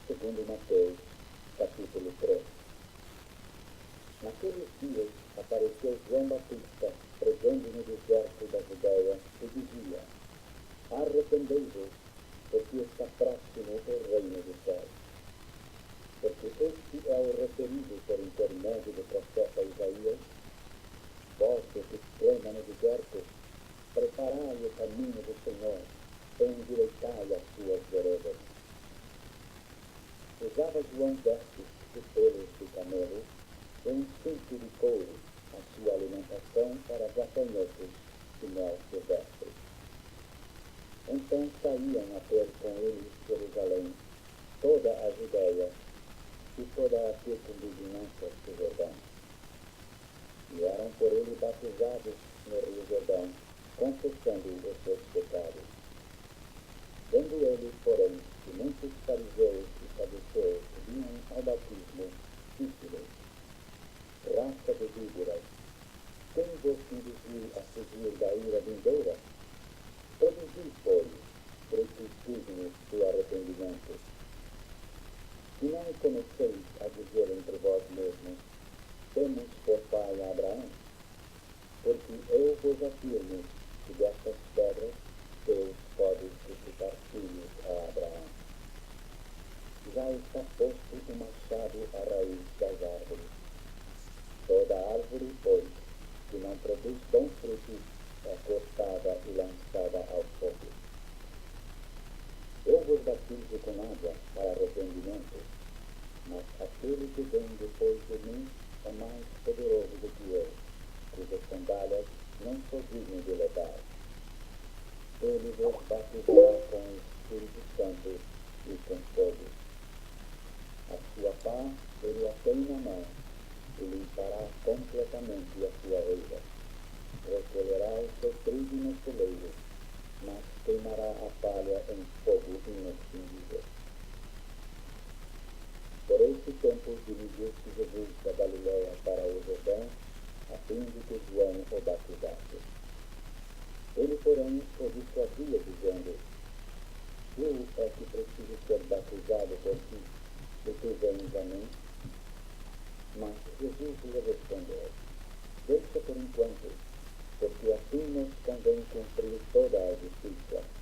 segundo Mateus, capítulo 3. Naqueles dias apareceu João Batista, pregando no deserto da Judeia, e dizia: Arrependei-vos, porque está próximo o reino dos céus. Porque este é o referido por intermédio do profeta Isaías: Vós que exclama no deserto, preparai o caminho do Senhor, endireitai as suas veredas. Usava João vestes de pelos de camelo e um cinto de couro. A sua alimentação era gafanhotos e mel silvestre. Então saíam a ter com ele Jerusalém, toda a Judeia e toda a circunvizinhança do Jordão. E eram por ele batizados no rio Jordão, confessando os seus pecados. Vendo ele, porém, que muitos fariseus e saduceus vinham ao batismo, disse-lhes: Raça de víboras, quem vos induziu a fugir da ira vindoura? Produzi, pois, frutos dignos do arrependimento. E não comeceis a dizer entre vós mesmos: Temos por pai a Abraão? Porque eu vos afirmo que destas pedras Deus pode suscitar filhos a Abraão. Já está posto o machado à raiz das árvores. Toda árvore, pois, que não produz bons frutos, é cortada e lançada ao fogo. Eu vos batizo com água para arrependimento, mas aquele que vem depois de mim é mais poderoso do que eu, cujas sandálias não sou digno de levar. Ele vos batizará com o Espírito Santo e com fogo. A sua pá ele a tem na mão e limpará completamente a sua eira. Recolherá o seu trigo no celeiro, mas queimará a palha em fogo inextinguível. Por esse tempo dirigiu-se Jesus da Galiléia para o Jordão, a fim de que João o batizasse. Ele, porém, o dissuadia, dizendo: Eu é que preciso ser batizado por ti, e tu vens a mim? Mas Jesus lhe respondeu: Deixa por enquanto, porque assim nos convém cumprir toda a justiça.